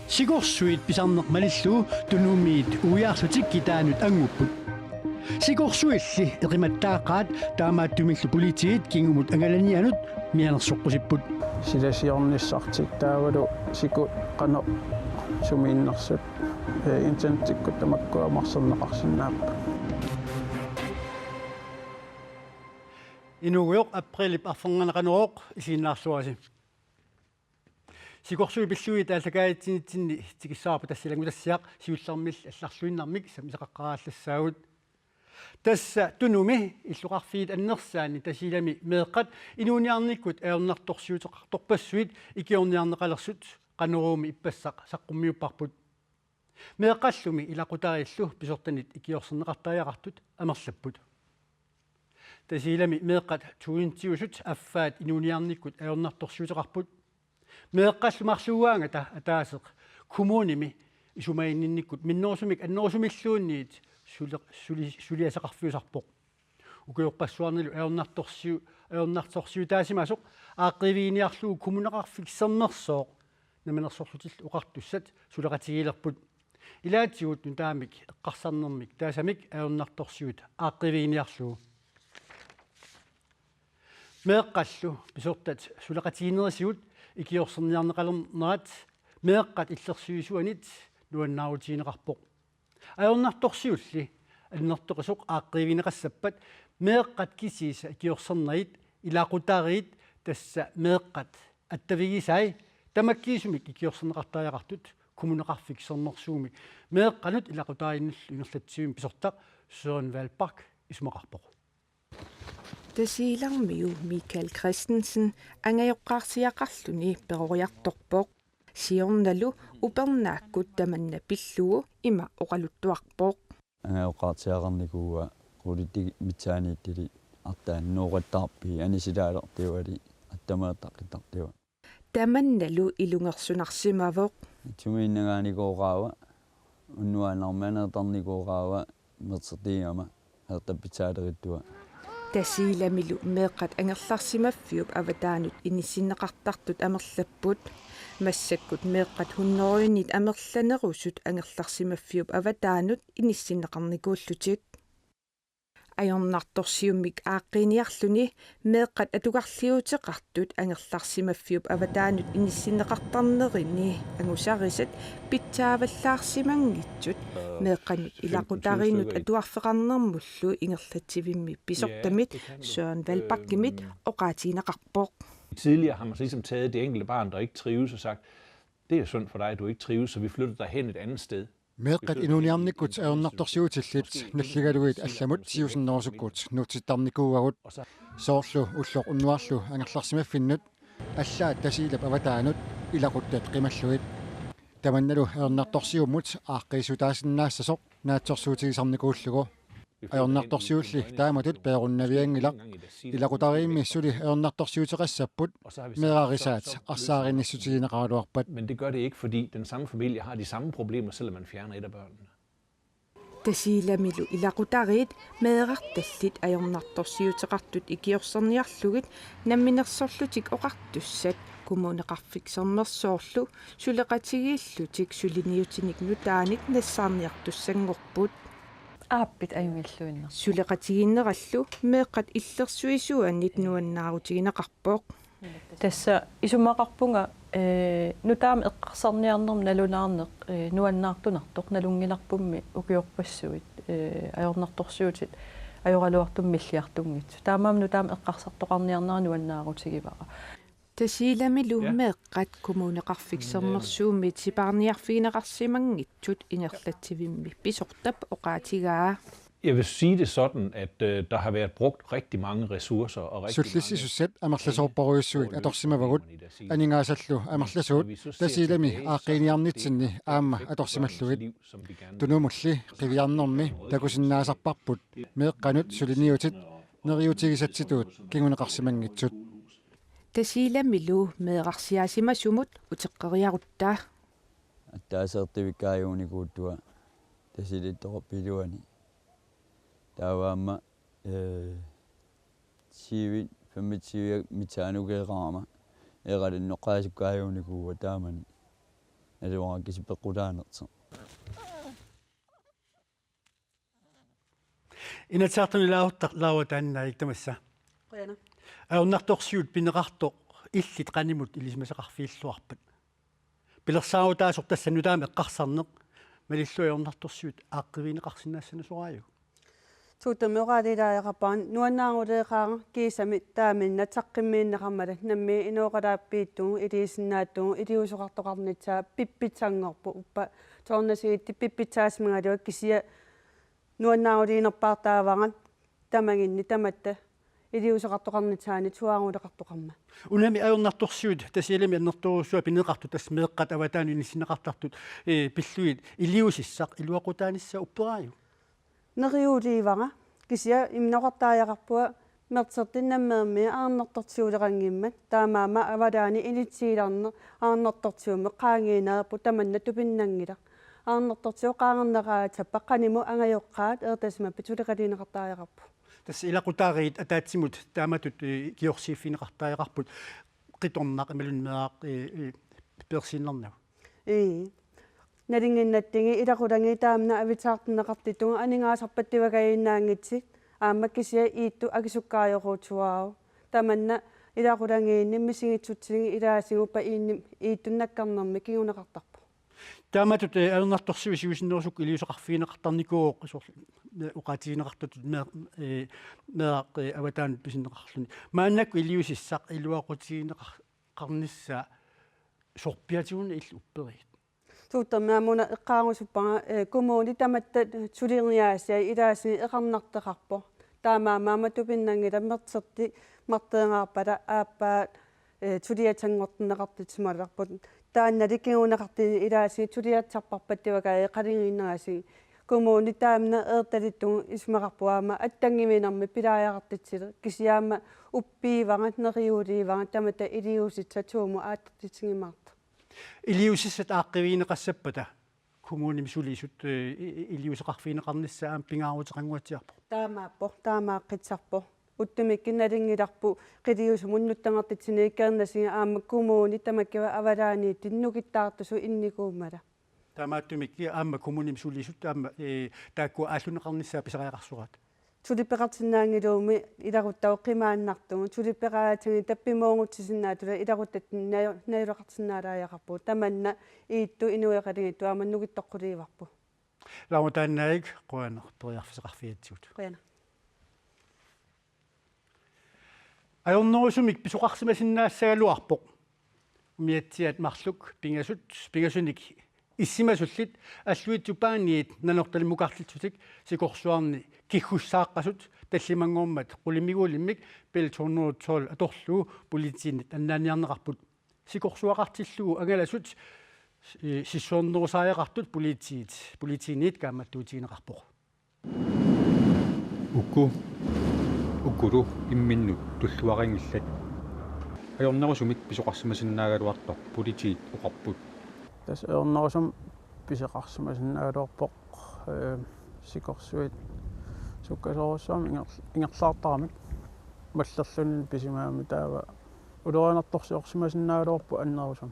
Sigorsuit pisarneq malillu tunumiit uiaarlutik kitaanut anguput. Sigorsuilli eqimattaaqaat taamaattumillu politiit kingumut angalanianut mianersoqqusipput. Silasiornissartik taavalu siku qano sumiinnersut internetikkut tamakkuamarserneqarsinnaappa. Inuguyoq april arfanganaqaneroq isiinnaarsuasi. Sigorsuи пиллуи тааллакаатсинитсинни тикиссаарпу тассилагутассиақ сиуллэрмил алларсуиннармик самисақаққараллассаагут тасса тунуми иллуқарфиит аннерсаани тасилами меэққат инуниарниккут аернарторсиутеқарторпассуит икиорниарнеқалерсут қанеруumi иппассақ саққуммиуппарпут меэққаллуми илақутариллу писортанит икиорсернеқартариақартут амерлаппут тасилами меэққат туинтиусут аффаат инуниарниккут аернарторсиутеқарпут меэққаллумарсууаангата атаасеқ кумуними исумаиннинниккут миннерусумик аннерусумиллуунниит сулиасеқарфиусарпоқ укиорпассуарнилу аернарторсиу таасимасоқ ааққивииниарлуу кумунеқарфиксернерсооқ наминерсорлутилл уқартуссат сулеқатигилерпут илаатсигут нутаамик эққарсарнермик таасамик аернарторсиут ааққивииниарлуу меэққаллу писортат сулеқатигинерисигут икиорсерниарнеқалернерат меэққат иллерсуисуанит нуаннаарутигинеқарпоқ аернарторсиулли аннертоқисоқ ааққивинеқассаппат меэққат кисииса икиорсернерит илаақутаариит тасса меэққат аттавигисай тамаккиисумик икиорсернеқартариақартут кумунеқарфиксернерсууми меэққанут илаақутаариннуллу ингерлатсиуми писортақ Søren Valbak исмақарпоқ Тасилармиу Мikael Christensen ангайоққарсиақарлуни перориарторпоқ сиорналу упернааккут таманна пиллугу има оқалуттуарпоқ ангайоққартиақарникууа quliti mitsaaniittili артааннууqattaarpi anisилаалертиуали аттамааттаққиттартиуа таманналу илунгерсунарсимавоқ тумииннагааникоогаава уннуаанарманеэртарникоогаава мерсертиигама ертаппитсаалериттуа тасиламилу меэққат ангерларсимаффиуп аватаанут иниссиннеқартартут амерлаппут массаккут меэққат хуннеруйнит амерланерусут ангерларсимаффиуп аватаанут иниссиннеқарникууллутик аёрнарторсиуммик ааққиниарлуни меэққат атугарлиутеқартут ангерларсимаффиуп аватаанут иниссиннеқартарнерини ангусарисат питсааваллаарсимангитсут меэққанут илақутаринут атуарфеқарнермуллу ингерлатсивимми писортамит Søren Valbak-гимит оқаатинеқарпоқ. Tidligere har man ligesom taget det enkelte barn, der ikke trives, og sagt, det er synd for dig, at du ikke trives, så vi flytter dig hen et andet sted. меэққат инуниарниккут аернарторсиутиллит наллигалуит алламут сиусиннерусуккут нуутиттарникуугагут соорлу уллоқ уннуарлу ангерларсимаффиннут аллаат тасилап аватаанут илақуттат қималлуит таманналу аернарторсиуммут ааққиисутаасиннаассасоқ наатсорсуутигисарникууллугу аернарторсиулли тааматут пееруннавиангилақ илақутариимми сули аернарторсиутеқассаппут мерарисаат арсааринниссутигинеқаралуарпат. Men det gør det ikke, fordi den samme familie har de samme problemer, selvom man fjerner et af børnene. Тасиламилу илақутариит меэрарталлит аернарторсиутеқартут икиорсерниарлугит намминерсорлутик оқартуссат кумунеқарфиксернерсоорлу сулеқатигииллутик сулиниутиник нутааник нассаарниартуссангорпут ааппит аюнгиллуиннер сулеқатигиннераллу меэққат иллерсуисуаннит нуаннаарутигинеқарпоқ тасса исумақарпунга нутаами эққарсарниарнерм налунаарнеқ нуаннаартунартоқ налунгиларпумми укиорпассуит аёрнарторсуутит аёралуартуммиллиартунгит таамаам нутаами эққарсартоқарниарнера нуаннаарутигивара тасиламилу меэққат кумунеқарфиксернерсуумми сипаарниарфигинеқарсимангитсут ингерлатсивимми писортап оқаатигаа. Jeg vil sige det sådan, at der har været brugt rigtig mange ressourcer og rigtig суллиссисуссат амерласоорпаруйуссуит аторсимавагут анингаасаллу амерласуут тасилами ааққиниарнитсинни аама аторсималлугит тунумулли қивиарнерми такусиннаасарпарпут меэққанут сулиниутит нериутигисатситуут кингунеқарсимангитсут тасиламилу меэқарсиаасимасумут утеққериарутта аттаасертивиккааюуникууттуа тасилитторпилуани тааваама сивит фэммитсиуя митсаанугеераама эгалинноқаасуккааюникууа таамани налуара кисипеққулаанерта Инатсаартуни лаава тааннаик тамасса. Qoyana. Ауннарторсиут пинеқарто иллит qaнимут илисмасақарфииллуарпат. Пилерсаавутаасор тассанутаами эққарсарнеқ малиллуйорнарторсиут ааққивинеқарсинаассана сураaju. Tuutameoqaalilaajaqapaan nuannaaruleeqaaga kiisami taaminna taqqimmiinneqarmala nammi inooqalaappiittugu iliisinnaattugu iliusoqartoqarnitsaa pippitsanngorpu uppa toornasigitti pippitsaasmingaliuak kisia nuannaaruliinerpaartaavangat tamaginni tamatta iliusoqartoqarnitsaani tuaaruleqartoqarma Unami aornartorsiut tasialami annertorussua pineqartu tas meeqqat avataanu inissinneqartartut pilluit iliusissaq iluaqutaanissa upperaaju. Neriuliivanga kisia imnoqartaajaqarpua mertsertinnammeermi aarnertortiuleqangimmat taamaama avalaani initsiilarner aarnertortiumme qaangiinaappu tamanna tupinnangila aarnertortiu qaangerneraatsappa qanimu angajoqqaat eertasma pituleqalineqartaajaqarpu Tas ilaqutaariit ataatsimut taamatut kiorsiiffineqartaajaqarput qitornaq imalunmeaq persinnernav. Nalinginnattingi ilaqulangi taamna avitaartinneqartituga aningaasarpattivagainnaangitsik aammakkisia iittu akisukkaajoquutuaau tamanna ilaqulangiinni misingitsutsingi ilaasigupa iittunnakkarnermi kiguneqartarpu Taamatut aernartorsiusiusinnersuk iliusoqarfiineqartarnikuoq uqaatigineqartatut meaq avataanut pisinneqarluni maannakku iliusissaq iluaqutigineqarnissaa sorpiatiguuna illu upperiit. Tuuttammaamuna eqqaangusuppaga kumuuni tamatta suliirniaasiai ilaasi eqarnarteqarpo taamaamaama tupinnangila mertserti marteengaarpala aappaat suliatangortinneqartitsimalarput taannali kiguneqartini ilaasi suliatsarparpattivagae qalingiinnerasi kumuuni taamna eertalittugu ismaqarpuaama attangiminermi pilaajaqartitsile kisiaama uppiivanga neriuliivanga tamata iliusitsa tuumu aattartitsingimaarta Iliusissat aaqqiviineqassapata kommunim suliisut iliuseqarfiineqarnissa aam pingaaruteqanguatiarpo. Taamaaqqitsarpo uttumikkinnalingilarpu qiliusumunnuttangартитсини иккернасига аама кумууни тамаккава авалаани тиннукиттаартусу инникууммала Taamaattumikki aamma kommunim suliisut aamma taakku ааллунеқарнissaa писариақарсураат. Tulippeqartinnaangiluumi ilaruttauqqimaannartugu tulippeqaatigi tappimoongutsisinaatula ilaruttatin nayuleqartinnaalaajaqarpu tamanna iittu inueqaligittu aamannukittoqquliivarpu. Lautaannaik qoanerperiarfiseqarfiatsigut. Qoyana. Ajornerusumik pisuqarsimasinnaassaгаluarpoq. Umiatsiat marluk pingasunik иссимасуллит аллуитсупааниит нанорталимукарлитсутик сикорсуарни киггуссааққасут таллимангууммат qulимигуулиммик пелторнуутсоол аторлуу политииннит аннааниарнеқарпут сикорсуақартиллугу агаласут сиссуорнерусааяқартут политиинит кааматтуутигинеқарпоқ уккулу имминнут туллуарингиллат ajornerusumik писоқарсимасиннаагалуартор политиит оқарпут Tas ernerusum piseqarsimasinnaagaluarpoq sikorsuit sukkasoorussaami ingerlaartaramik маллерлунин писимаами таава улерианартарсиорсимасиннаagaluarpu аннерусум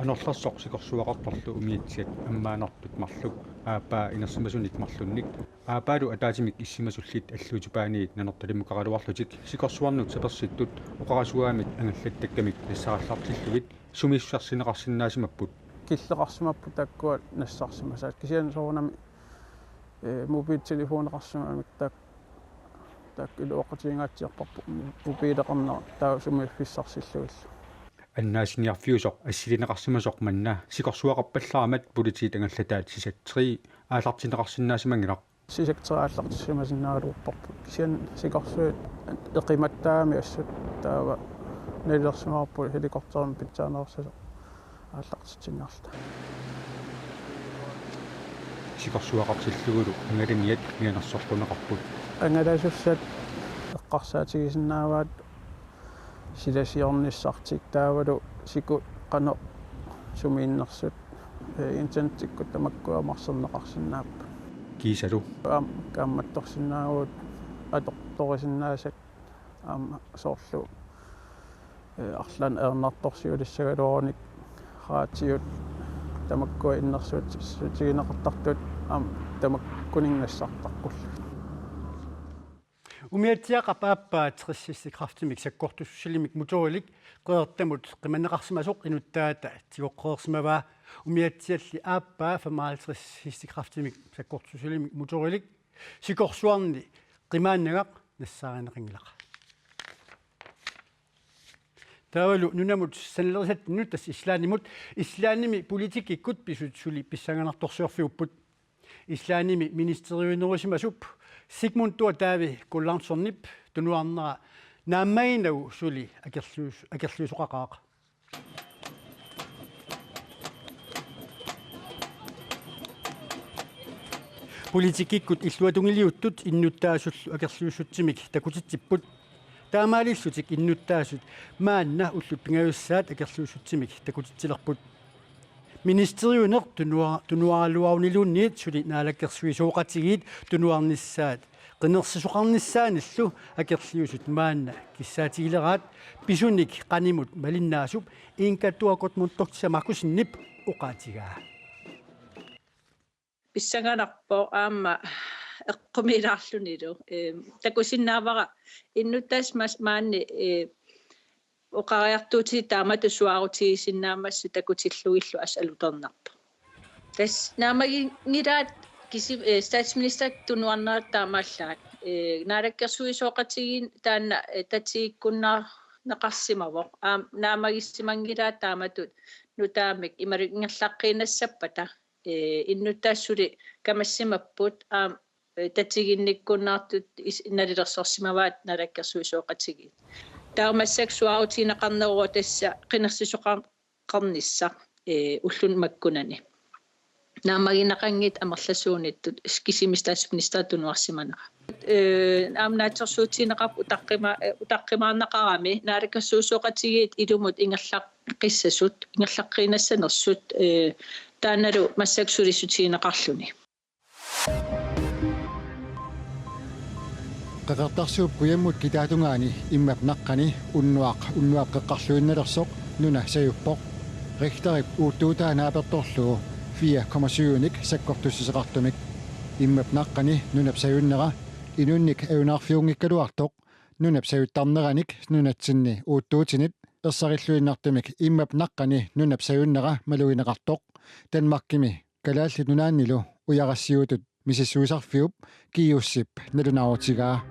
анерлерсоқ сикорсуақарторлу умиатсиат аммаанартут марлук аапаа инерсимасуник марлунник аапаалу атаатимик иссимасуллит аллуутипааниит нанерталимукаралуарлутик сикорсуарнут саперситтут оқарасуаамит ангаллаттаккамик нассараллартиллугит сумиссарсинеқарсинаасимаппут киллеқарсимаппу таккуат нассарсимасаат кисиан соорнами мобилтелефонеқарсимаамик так илуоқатиингаатсиарпарпу мобилеқарнера таа сумииффиссарсиллугилла аннаасиниарфиусоқ ассилинеқарсимасоқ манна сикорсуақарпаллаарамат политиит ангаллатаат сисаттери аалартинеқарсинаасимангилақ сисактерааллартиссимасиннаагалууппарпу кисиан сикорсуит эқиматтаами ассут таава налерсимаарпу хеликоптерм питсаанерсасо ааллартитсиннаарла сикорсуақартиллугулу ангалиниат мианерсорлунеқарпут ангаласуссат эққарсаатигисиннааваат силасиорниссартик таавалу сику қано сумииннерсут интентиккут тамаккуамарсернеқарсинааппа кисалу каамматторсинаагуут аторторисиннаасак аама соорлу арлан эрнарторсиулиссагалуарник хаатиут тамаккуа иннерсуут сутигинеқартартут аама тамаккунингнассартарқуллу умиатсиақа пааппаат триссиссикрафтимик саккортуссилимик муторилик қеэртамут қиманнеқарсимасоқ инуттаата тигоққеерсимаваа умиатсиалли ааппаа 55 хиссикрафтимик саккортуссилимик муторилик сикорсуарни қимааннагақ нассааринеқингилақа таавалу нунамут санлерсаттинут тас ислааними политикиккут писутсули писсанганарторсиорфиуппут ислааними министериунерусимасуп сигмунтуа таави куллаарнсорнип тунуарнера нааммаинагу сули акерлуусоқақаақа политикиккут иллуатунгилиуттут иннуттаасуллу акерлуусутсимик такутитсиппут таамаалиллутик иннуттаасут маанна уллут пингаюссаат акерлуусутсимик такутитсилерпут министериунер тунуаралуарунилуунниит сули наалаккерсуисооқатигиит тунуарниссаат qinерсисоқарниссааниллу акерлиусут маанна киссаатигилераат писуник qaнимут малиннаасуп инкаттуакот мунтортисамакусиннип уқаатигаа писсаганарпо аама эққумилаарлунилу такусиннаавара иннуттаас маанни оқариартуути таамату суарутигисиннаамассу такутиллуиллу асалутернарпа тас наамагингилаат киси статсминистер тунуарнерат таамааллаат наалаккерсуисооқатигин таанна татигиккуннаа неқарсимавоқ наамагиссимангилаат тааматут нутаамик имаригнгерлаққинассаппата иннуттаассули камассимаппут татигинниккуннаартут налилерсорсимаваат наалаккерсуисооқатигит таамассаксуарутинеқарнеруа тасса қинерсисоқарнисса уллун маккунани наамагинеқангит амерласууниттут кисимистаассминистаатунуарсиманера аамнаатсерсуутинеқарпу утаққимаарнеқарами наалаккерсуусооқатигит илумут ингерлаққиссасут ингерлаққинассанерсут тааналу массаксулиссутинеқарлуни qaqartarsuup kuyamut kitaatунгаани иммап наққани уннуаққеққарлуинналерсоқ нуна саюппоқ рихтарип уутtuutaanaapertorlugu 4,7ник саккортуссисеқартумик иммап наққани нунап саюннера инунник авунаарфиунгиккалуартоқ нунап саюттарнераник нунатсинни уутtuутинит ерсариллуиннартумик иммап наққани нунап саюннера малуинеқартоқ танмаркими калааллит нунааннилу уярассиутут мисиссуисарфиуп киуссип налунаавутигаа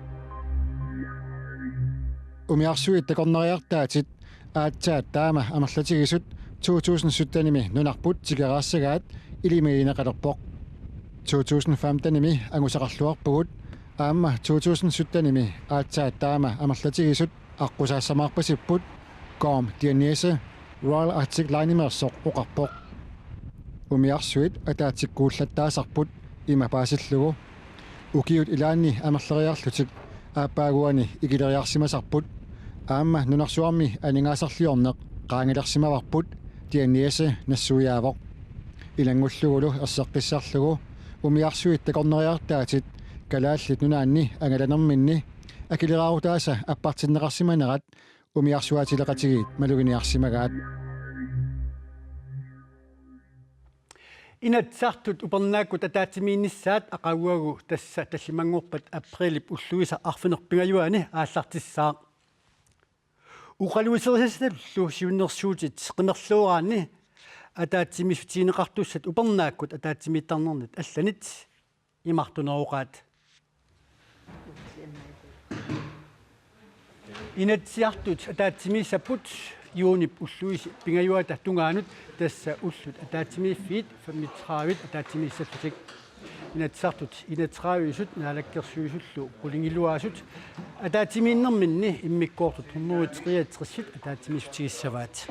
умиарсуит такорнериартаатит аатсаат таама амерлатигисут 2017-ними нунарпут тигераассагаат илимагинеқалерпоқ 2015-ними ангусақарлуарпугут аама 2017-ними аатсаат таама амерлатигисут аққусаассамаарпасиппут коом дианесе Royal Arctic Line-имерсоқ оқарпоқ умиарсуит атаатиккууллаттаасарпут имапаасиллугу укиут илаанни амерлериарлутик ааппаагуани игилериарсимасарпут аама нунарсуарми анингаасарлиорнеқ qaangilersimavарпут тианниасе нассуяавоқ илангуллугулу ерсеққиссарлугу умиарсуит такорнериартаатит калааллит нунаанни ангаланерминни акилераарутааса аппартиннеқарсиманерат умиарсуатилеқатигиит малугиниарсимагаат инатсартут упернаакку татаатимииннссаат ақагуагу тасса таллимангуурпат априлип уллуиса арфинерпингаюани ааллартиссаа уқалуисерисаллу сиуннерсуутит қимерлуураани атаатимисутиинеқартуссат упернааккут атаатимииттарнернит алланит имартунеруқаат инатсиартут атаатимиисаппут юунип уллуиси пингаюата тунгаанут тасса уллут атаатимииффиит 35 атаатимииссаллутик инатсартут инатсраависут наалаккерсуисуллу qulingilluaasut атаатимииннэрминни иммиккоортут 133 атаатимиисутигиссаваат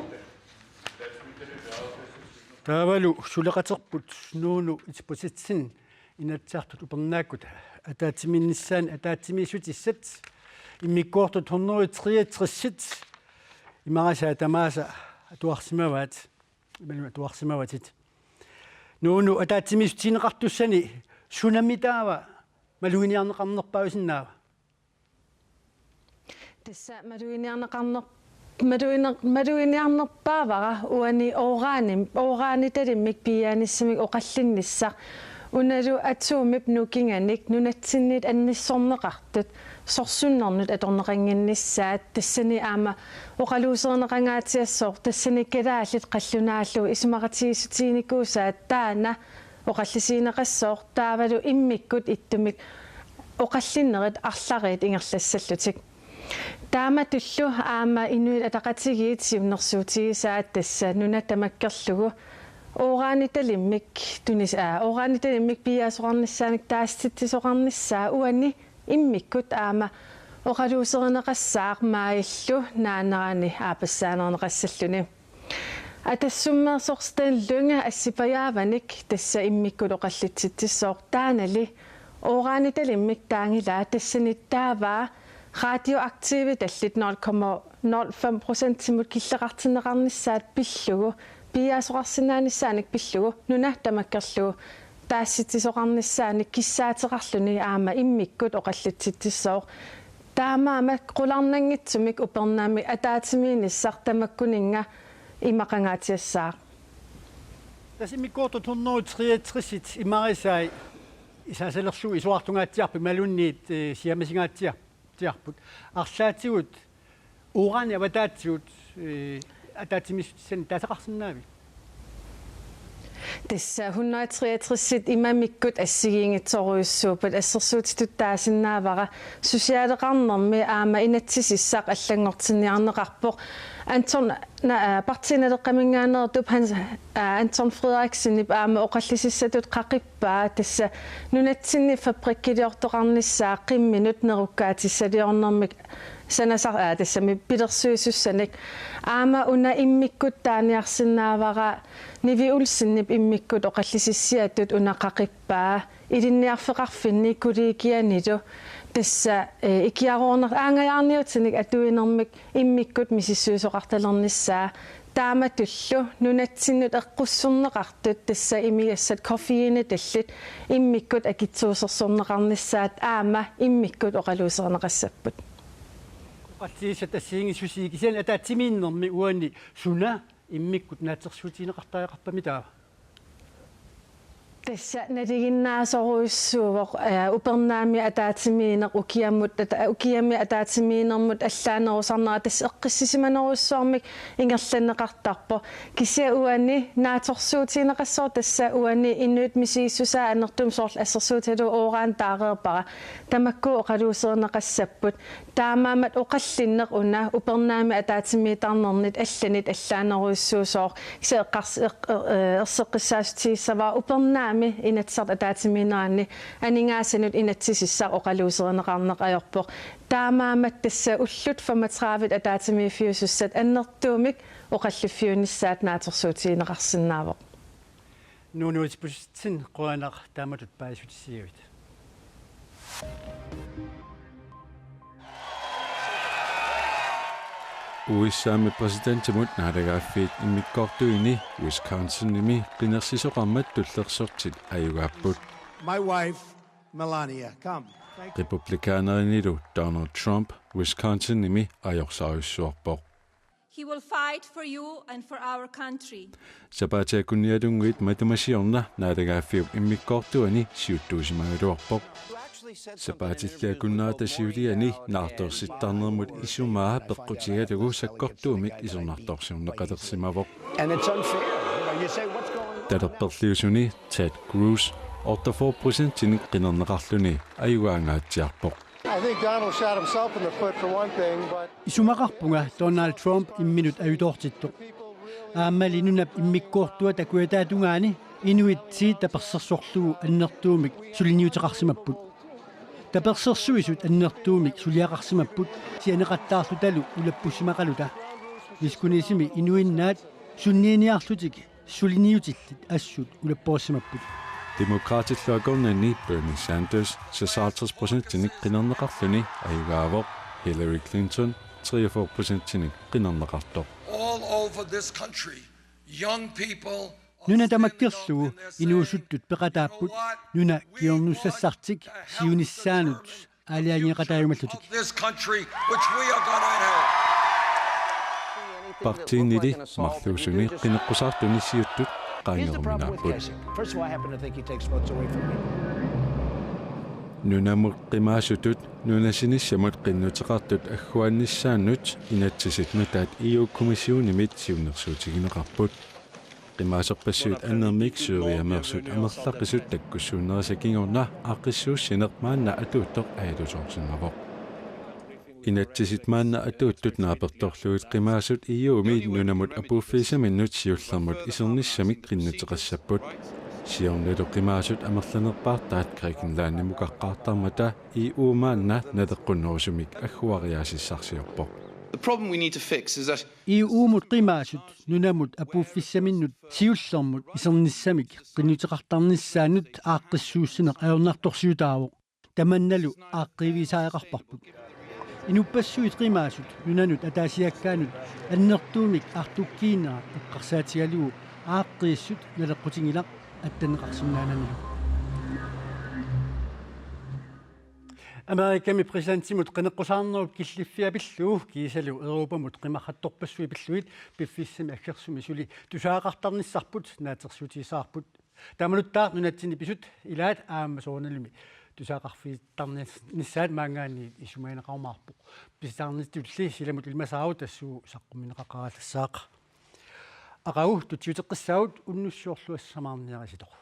таавалу сулеқатерпут нууну итпуситсин инатсартут упернааккут атаатимииннссаан атаатимиисутиссат иммиккоортут 133 имараса тамааса туарсимаваат ималуа туарсимаватит нууну атаатимиисутинеқартуссани сунамитаава малугиниарнеқарнерпаусиннаава Tässä maduiniarnerpaavara uani oraanitalimik pianissamik oqallinnissa unalu atuumip nukinganik nunatsinnit annissorneqartut sorsunnernut atorneqanginnissaat tassani aama oqaluuserneqangaatiassoor tassani kalaallit qallunaallu isumaqatigisutiinikuusaat taana oqallisiineqassoor taavalu immikkut ittumik oqallinnerit arlarit ingerlassallutik taama tullu aama inuit ataqatigiit siunnersuutigisaat tassa nunatamakkerlugu oraanitalimmik oraanitalimmik piaasoqarnissaanik taastittisoqarnissaa uani immikkut aama oqaluuserneqassaaq maayillu naanarani aapassaanerneqassalluni атассуммерсорстан лунга ассипаяаваник тасса иммиккут оқаллитситсисоор таанали орааниталиммик таангилаа тассаниттааваа радиоактиви таллит 0,05% симут киллеқартинеқарнissaат пиллугу пиаасоқарсинааниссааник пиллугу нуна тамаккерлугу таасситсисоқарнissaаник киссаатеқарлуни аама иммиккут оқаллитситсисоор таамаама қуларнангитсумик упернаами атаатимииниссар тамаккунинга имақангаатиассаа тасимиккууту турнуутриатрисит имарисаи исаасалерсуу исуартунгаатсиарпи малунниит сиамасингаатсиарпут арлаатигут уурани аватаатсиут атаатимиссани таасақарсинаави тасса 163 имамиккут ассигиингитсоруйуссуупат ассерсуутитут таасиннаавара сусиалеқарнэрми аама инатсисиссаақ аллангортинниарнеқарпоқ Anton partineqamingaanерtup Anton Frederiksen aama oqallississatut qaqippaa tassa nunatsinni fabrikkiliortoqarnissaa qimminut nerukkaatissaliornermik sanasar tassami pilersuisussanik aama una immikkut taaniarsinnaavara nivi ulsinnip immikkut oqallisissiatut una qaqippaa ilinniarfeqarfinni kuliikianilu тасса икиароорнер аангаярниутсиник атуинермик иммиккут мисиссуусоқарталерниссаа таама туллу нунатсиннут эққуссурнеқартут тасса имиассат кофеини таллит иммиккут акитсуусерсорнеқарниссаат аама иммиккут оқалуусернеқассаппут qattiisa tassiingisusi kisen ataatimiinnermi uani suna immikkut naatsersuutineqartaaqarpami taava тасса налигиннаасоруйссуувоқ упернаами атаатимиинеқ укиами атаатимиинермут аллаанерусарнера тасса эққиссисиманеруссуармик ингерланнеқартарпо кися уани нааторсуутинеқассоо тасса уани иннуит мисииссусаа анертум соорл ассерсууталу оораан таареерпара тамакку оқалуусернеқассаппут таамаамат оқаллиннеқ уна упернаами атаатимиитарнернит алланит аллаанеруйссуусоор кися ерсеққиссаасутигиссаваа упернаами inatsart ataatimiinaanni aningaassanut inatsisissaq oqaluuserinеqarneqajorpoq taamaamat tassa ullut 35 ataatimiifiusussat annertuumik oqalliffiunissaat naatersuutiineqarsinnaavoq nuunuutipusitsin quanaq taamatut paisutissiuit USA præsidentimut naadagaaffiit immikkoortuini Wisconsin-nimi qinersisoqarmat tullersortit ayugaapput My wife Melania come Republikaanerilu Donald Trump Wisconsin-nimi ajorsaarussuarpoq He will fight for you and for our country. Sapatakunnialunguit matamasiorna naadagaaffiu immikkoortuani siuttuusimaluarpoq Sapatillakunnaata siuliani naartorsittarnermut isumaa peqqutigalugu sakkortuumik isornartorsiorneqalersimavoq and it's unfair. You say what's going on? Talerperliusuni Ted Cruz 84% tinik qinerneqarluni ayugaangaatiarpoq I think Donald shot himself in the foot for one thing, but isumaqarpunga Donald Trump imminut ayutortittoq aammalinunap immikkuortua takuataatungaani inuit siit tapersersorlugu annertuumik suliniuteqarsimapput tapersersuisut annertuumik suliaqarsimapput sianeqattaarlutalu ulappusimaqaluta iskunisimi inuinnaat sunniiniarlutik suliniutillit assut ulappoorsimapput Demokraatilluaqornanni Bernie Sanders 56% tinik qinerneqarluni ayugaavoq Hillary Clinton 43% tinik qinerneqartoq All over this country young people nuna tamakkerlugu inuusuttut peqataapput nuna kiornussassartik siunissaanut алианиqataayumallutик this country which we are going to inherit. Partiinili marluusuni qineqqusartuni siuttut qaangerminaaput. First of all, I happen to think he takes votes away from me. Nunamut qimaasutut nunasinnissamut qinnuteqartut agguannissaannut inatsisitmataat EU-kommissionimit siunersuutigineqarput. Qimaaserpassuut annermiiksuuriameersut amerlaqisut takkussuunnerisakingorna aaqqissuussineq maanna atuuttoq aalusorsinngavoq. Inatsisit maanna atuuttut naapertorlugut qimaasut EU-mi nunamut apuuffiisaminnut siullermut isernissamik qinnuteqassapput. Siornalu qimaasut amerlanerpaartaat Grækenlanni mukaqqaartarmata EU-maanna nadeqqunnerusumik agguariaasissarsiorpoq. The problem we need to fix is that EU-mut qimaasut nunamut apuuffissaminnut siullermut isernissamik qinnuteqartarnissaanut aaqqissuussineq ajornartorsiutaavoq tamannalu aaqqiivisaaeqarparput inupassuit qimaasut nunanut ataasiakkaanut annertuumik artukkiinera eqqarsaatigalugu aaqqiissut naleqqutingilaq аттанеқарсинаананилу Америками президентимут qeneqqusаарnerup killiffiapilluu kiisalu Euroopamut qimarrattorpassuи pilluit piffiissami aggersumi suli tusaaqartarnissarput naatersuutiisаарput tamanuttaa nunatsini pisut ilaat aamma soornalumi tusaaqarfiittarnissaat maangaani isumainaqarmaarpuq pissaarnistulli silamut ilmasaaru tassuu saqqummineqaqarallassaaqa aqagu tutsiuteqqissaut unnussuorluassamaarniarasitoq